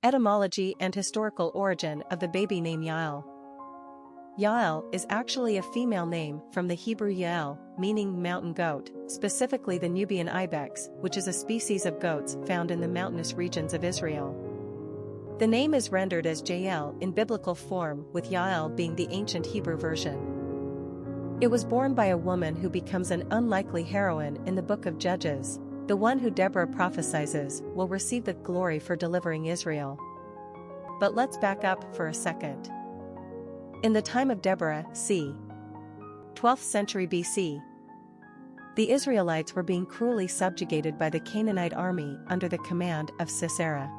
Etymology and historical origin of the baby name Yael. Yael is actually a female name from the Hebrew Yael, meaning mountain goat, specifically the Nubian ibex, which is a species of goats found in the mountainous regions of Israel. The name is rendered as Jael in biblical form, with Yael being the ancient Hebrew version. It was born by a woman who becomes an unlikely heroine in the book of Judges. The one who Deborah prophesies will receive the glory for delivering Israel. But let's back up for a second. In the time of Deborah, c. 12th century BC, the Israelites were being cruelly subjugated by the Canaanite army under the command of Sisera.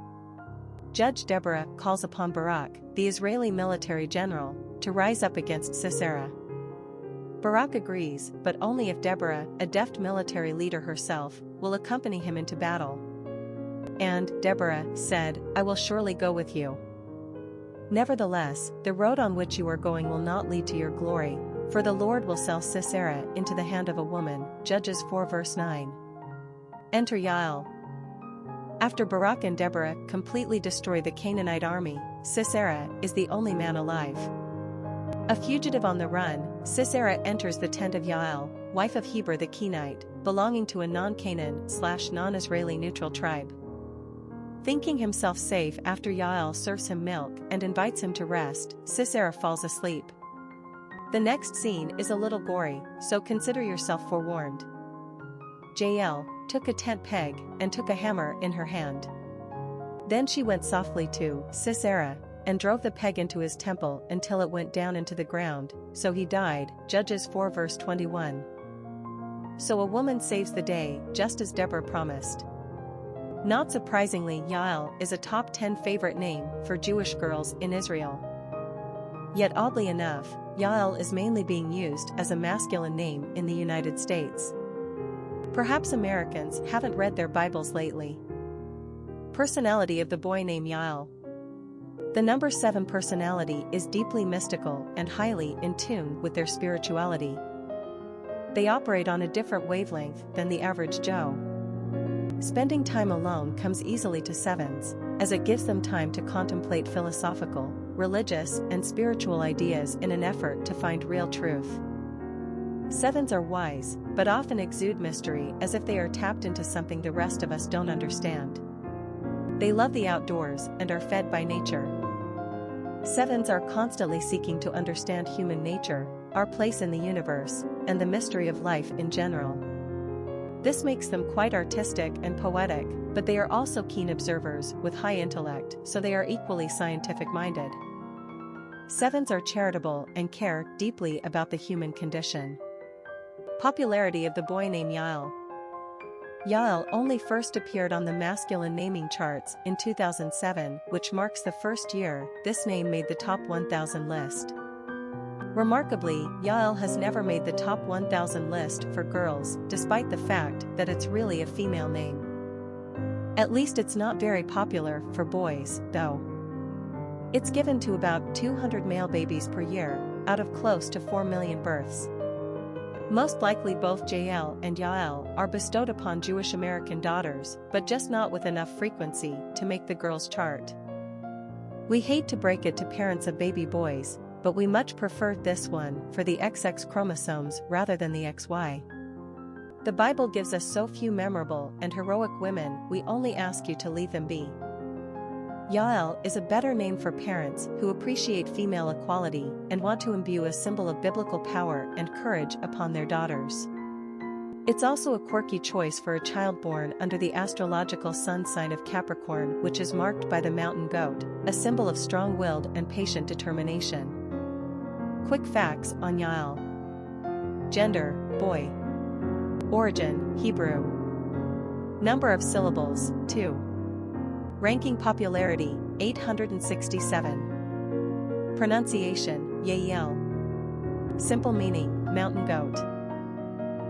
Judge Deborah calls upon Barak, the Israeli military general, to rise up against Sisera. Barak agrees, but only if Deborah, a deft military leader herself, will accompany him into battle. And Deborah said, "I will surely go with you. Nevertheless, the road on which you are going will not lead to your glory, for the Lord will sell Sisera into the hand of a woman." Judges 4 verse 9. Enter Yael. After Barak and Deborah completely destroy the Canaanite army, Sisera is the only man alive. A fugitive on the run, Sisera enters the tent of Yael, wife of Heber the Kenite, belonging to a non-Canaan/non-Israeli neutral tribe. Thinking himself safe after Yael serves him milk and invites him to rest, Sisera falls asleep. The next scene is a little gory, so consider yourself forewarned. Jael took a tent peg and took a hammer in her hand. Then she went softly to Sisera and drove the peg into his temple until it went down into the ground, so he died. Judges 4 verse 21. So a woman saves the day, just as Deborah promised. Not surprisingly, Yael is a top 10 favorite name for Jewish girls in Israel. Yet oddly enough, Yael is mainly being used as a masculine name in the United States. Perhaps Americans haven't read their Bibles lately. Personality of the boy named Yael. The number 7 personality is deeply mystical and highly in tune with their spirituality. They operate on a different wavelength than the average Joe. Spending time alone comes easily to 7s, as it gives them time to contemplate philosophical, religious, and spiritual ideas in an effort to find real truth. 7s are wise, but often exude mystery as if they are tapped into something the rest of us don't understand. They love the outdoors and are fed by nature. 7s are constantly seeking to understand human nature, our place in the universe, and the mystery of life in general. This makes them quite artistic and poetic, but they are also keen observers with high intellect, so they are equally scientific-minded. 7s are charitable and care deeply about the human condition. Popularity of the boy named Yael. Yael only first appeared on the masculine naming charts in 2007, which marks the first year this name made the top 1,000 list. Remarkably, Yael has never made the top 1,000 list for girls, despite the fact that it's really a female name. At least it's not very popular for boys, though. It's given to about 200 male babies per year, out of close to 4 million births. Most likely both Jael and Yael are bestowed upon Jewish American daughters, but just not with enough frequency to make the girls' chart. We hate to break it to parents of baby boys, but we much prefer this one for the XX chromosomes rather than the XY. The Bible gives us so few memorable and heroic women, we only ask you to leave them be. Yael is a better name for parents who appreciate female equality and want to imbue a symbol of biblical power and courage upon their daughters. It's also a quirky choice for a child born under the astrological sun sign of Capricorn, which is marked by the mountain goat, a symbol of strong-willed and patient determination. Quick facts on Yael. Gender, boy. Origin, Hebrew. Number of syllables, 2. Ranking popularity, 867. Pronunciation, Yael. Simple meaning, mountain goat.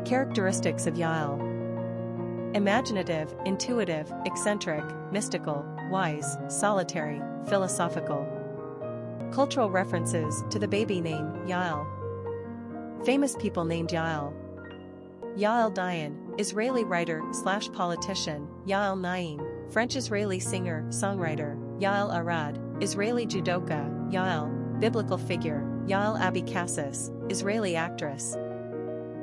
Characteristics of Yael. Imaginative, intuitive, eccentric, mystical, wise, solitary, philosophical. Cultural references to the baby name, Yael. Famous people named Yael. Yael Dayan, Israeli writer/politician, Yael Naim, French-Israeli singer, songwriter, Yael Arad, Israeli judoka. Yael, biblical figure. Yael Abecassis, Israeli actress.